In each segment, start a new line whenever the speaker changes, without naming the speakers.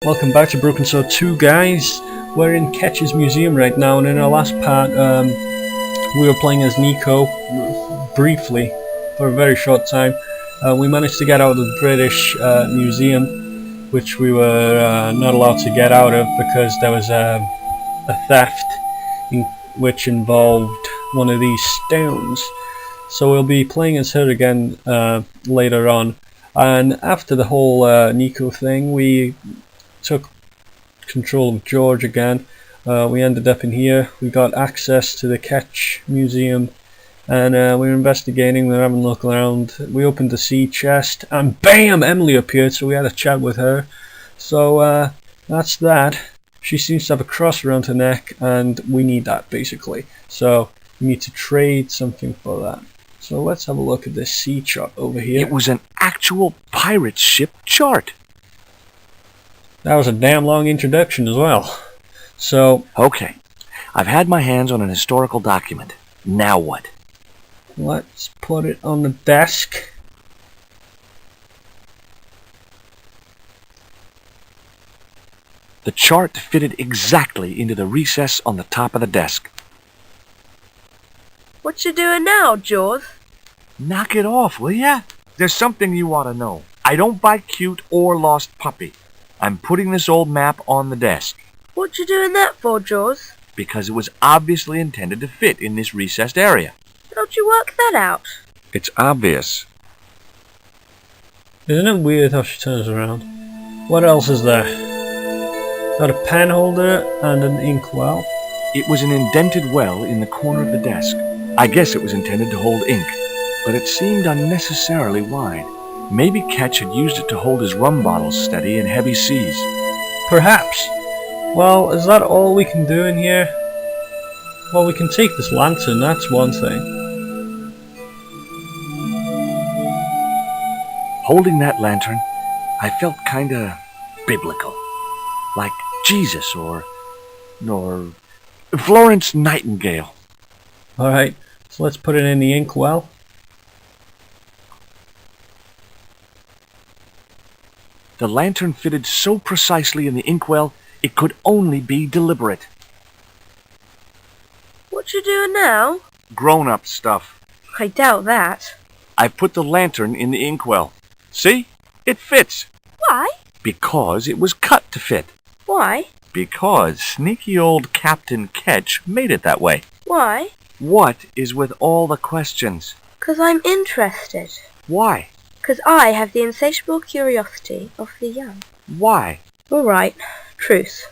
Welcome back to Broken Sword 2, guys. We're in Ketch's Museum right now, and in our last part we were playing as Nico briefly for a very short time. We managed to get out of the British Museum, which we were not allowed to get out of because there was a theft which involved one of these stones. So we'll be playing as her again later on. And after the whole Nico thing, we took control of George again. We ended up in here. We got access to the Ketch Museum, and we were investigating. We were having a look around. We opened the sea chest, and BAM! Emily appeared, so we had a chat with her. So that's that. She seems to have a cross around her neck, and we need that basically. So we need to trade something for that. So let's have a look at this sea chart over here.
It was an actual pirate ship chart.
That was a damn long introduction as well. So,
okay, I've had my hands on an historical document. Now what?
Let's put it on the desk.
The chart fitted exactly into the recess on the top of the desk.
What you doing now, George?
Knock it off, will ya? There's something you ought to know. I don't buy cute or lost puppy. I'm putting this old map on the desk.
What you doing that for, George?
Because it was obviously intended to fit in this recessed area.
Don't you work that out?
It's obvious.
Isn't it weird how she turns around? What else is there? Got a pen holder and an inkwell.
It was an indented well in the corner of the desk. I guess it was intended to hold ink, but it seemed unnecessarily wide. Maybe Ketch had used it to hold his rum bottles steady in heavy seas.
Perhaps. Well, is that all we can do in here? Well, we can take this lantern, that's one thing.
Holding that lantern, I felt kinda biblical. Like Jesus or Florence Nightingale.
Alright, so let's put it in the inkwell.
The lantern fitted so precisely in the inkwell, it could only be deliberate.
What you doing now?
Grown-up stuff.
I doubt that.
I put the lantern in the inkwell. See? It fits.
Why?
Because it was cut to fit.
Why?
Because sneaky old Captain Ketch made it that way.
Why?
What is with all the questions?
'Cause I'm interested.
Why?
'Cause I have the insatiable curiosity of the young.
Why?
All right. Truth.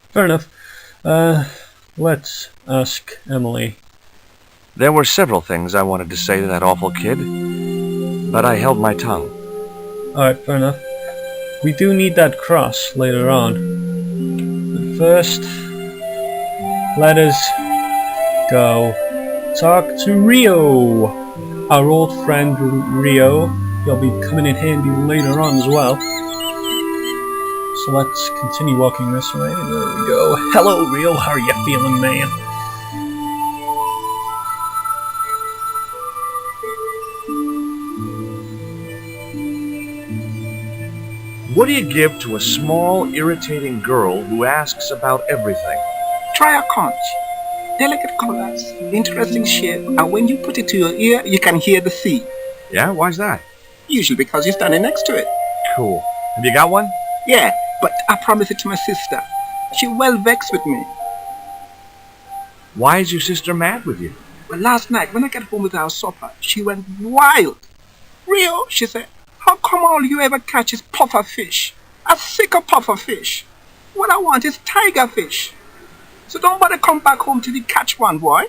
Fair enough. Let's ask Emily.
There were several things I wanted to say to that awful kid, but I held my tongue.
Alright, fair enough. We do need that cross later on. But first, let us go talk to Rio. Our old friend Rio. He'll be coming in handy later on as well. So let's continue walking this way. There we go. Hello Rio, how are you feeling, man?
What do you give to a small, irritating girl who asks about everything?
Try a conch. Delicate colors, interesting shape, and when you put it to your ear, you can hear the sea.
Yeah, why's that?
Usually because you're standing next to it.
Cool. Have you got one?
Yeah, but I promised it to my sister. She well vexed with me.
Why is your sister mad with you?
Well, last night, when I got home with our supper, she went wild. Rio, she said, how come all you ever catch is puffer fish? I'm sick of puffer fish. What I want is tiger fish. So don't bother come back home till you catch one, boy.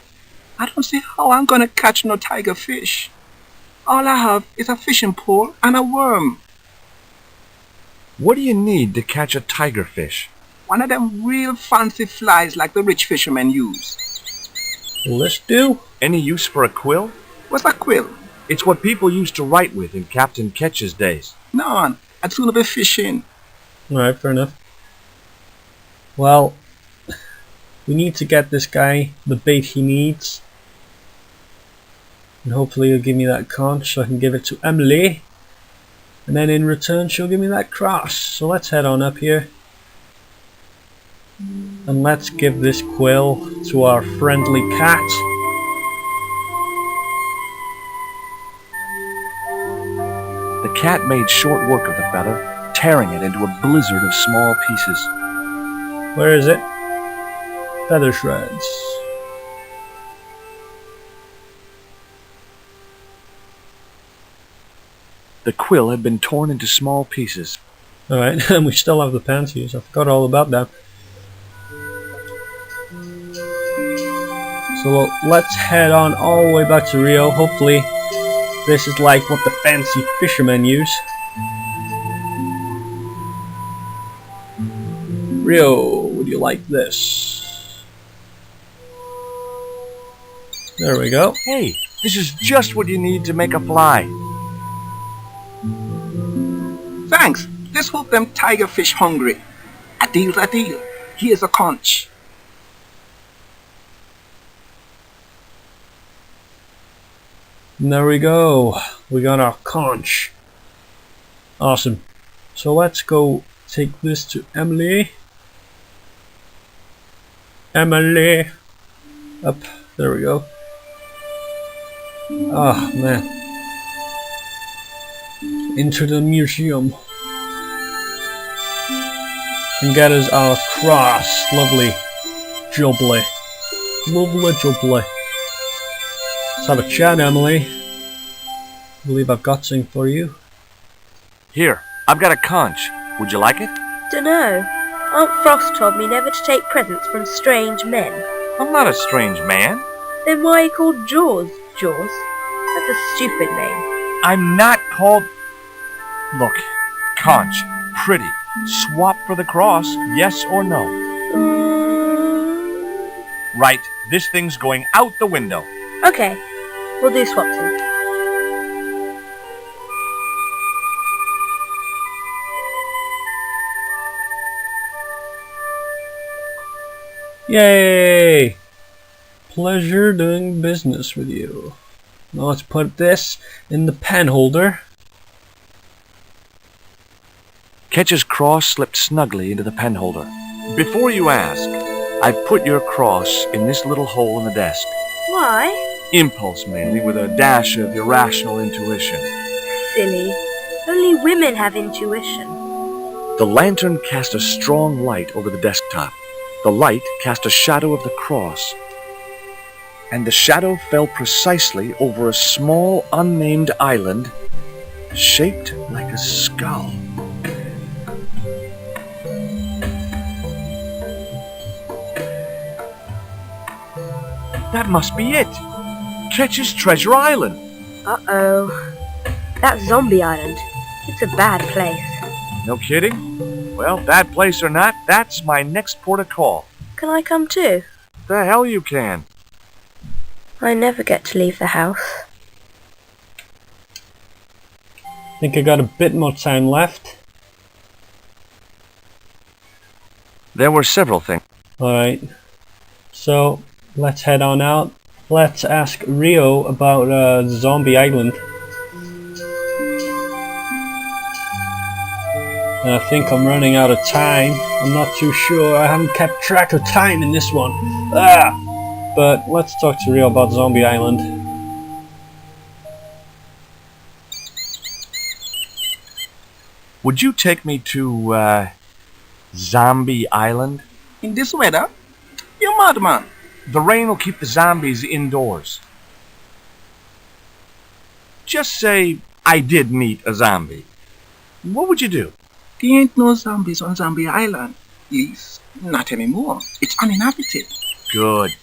I don't see how I'm gonna catch no tiger fish. All I have is a fishing pole and a worm.
What do you need to catch a tiger fish?
One of them real fancy flies like the rich fishermen use.
Will this do?
Any use for a quill?
What's a quill?
It's what people used to write with in Captain Ketch's days.
None. I'd sooner be fishing.
Alright, fair enough. Well, we need to get this guy the bait he needs. And hopefully he'll give me that conch so I can give it to Emily. And then in return she'll give me that cross. So let's head on up here. And let's give this quill to our friendly cat.
The cat made short work of the feather, tearing it into a blizzard of small pieces.
Where is it? Feather shreds.
The quill had been torn into small pieces.
Alright, and we still have the pansies. I forgot all about that. So let's head on all the way back to Rio. Hopefully this is like what the fancy fishermen use. Rio, would you like this? There we go.
Hey, this is just what you need to make a fly.
Thanks. Let's hope them tiger fish hungry. A deal, a deal. Here's a conch.
And there we go. We got our conch. Awesome. So let's go take this to Emily. Emily. Up. There we go. Oh man. Into the museum. And get us our cross. Lovely. Jubbly. Lovely jubbly. Let's have a chat, Emily. I believe I've got something for you.
Here, I've got a conch. Would you like it?
Dunno. Aunt Frost told me never to take presents from strange men.
I'm not a strange man.
Then why are you called Jaws? Jaws? That's a stupid name.
I'm not called... Look, conch, pretty. Swap for the cross, yes or no? Right, this thing's going out the window.
Okay, we'll do swapsing.
Yay! Pleasure doing business with you. Now let's put this in the pen holder.
Ketch's cross slipped snugly into the pen holder. Before you ask, I've put your cross in this little hole in the desk.
Why?
Impulse mainly, with a dash of irrational intuition.
Silly. Only women have intuition.
The lantern cast a strong light over the desktop. The light cast a shadow of the cross. And the shadow fell precisely over a small, unnamed island shaped like a skull. That must be it. Ketch's Treasure Island.
Uh-oh. That's Zombie Island. It's a bad place.
No kidding? Well, bad place or not, that's my next port of call.
Can I come too?
The hell you can.
I never get to leave the house.
Think I got a bit more time left.
There were several things.
Alright. So let's head on out. Let's ask Rio about Zombie Island. I think I'm running out of time. I'm not too sure. I haven't kept track of time in this one. But let's talk to Rio about Zombie Island.
Would you take me to, Zombie Island?
In this weather? You're madman.
The rain will keep the zombies indoors. Just say I did meet a zombie. What would you do?
There ain't no zombies on Zombie Island. At least, not anymore. It's uninhabited.
Good.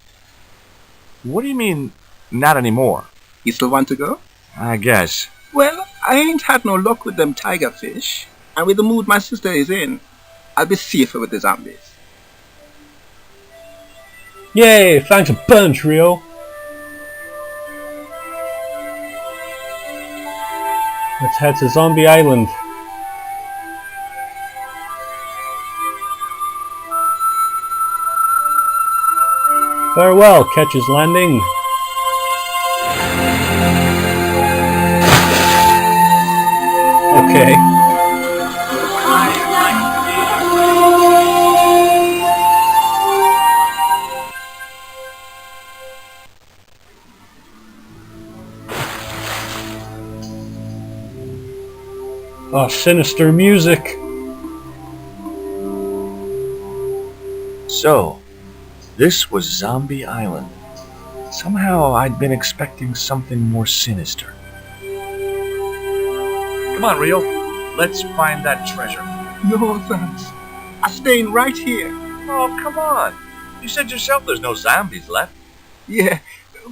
What do you mean, not anymore?
You still want to go?
I guess.
Well, I ain't had no luck with them tiger fish. And with the mood my sister is in, I'll be safer with the zombies.
Yay! Thanks a bunch, Rio. Let's head to Zombie Island. Farewell, Ketch's Landing. Okay. Oh, sinister music.
So, this was Zombie Island. Somehow I'd been expecting something more sinister. Come on, Rio. Let's find that treasure.
No, thanks. I'm staying right here.
Oh, come on. You said yourself there's no zombies left.
Yeah,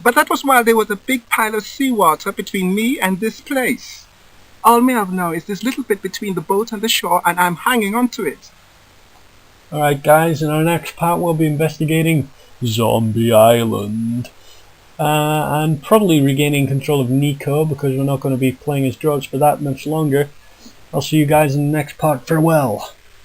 but that was while there was a big pile of seawater between me and this place. All me have now is this little bit between the boat and the shore, and I'm hanging on to it.
Alright guys, in our next part we'll be investigating Zombie Island. And probably regaining control of Nico, because we're not going to be playing as George for that much longer. I'll see you guys in the next part. Farewell.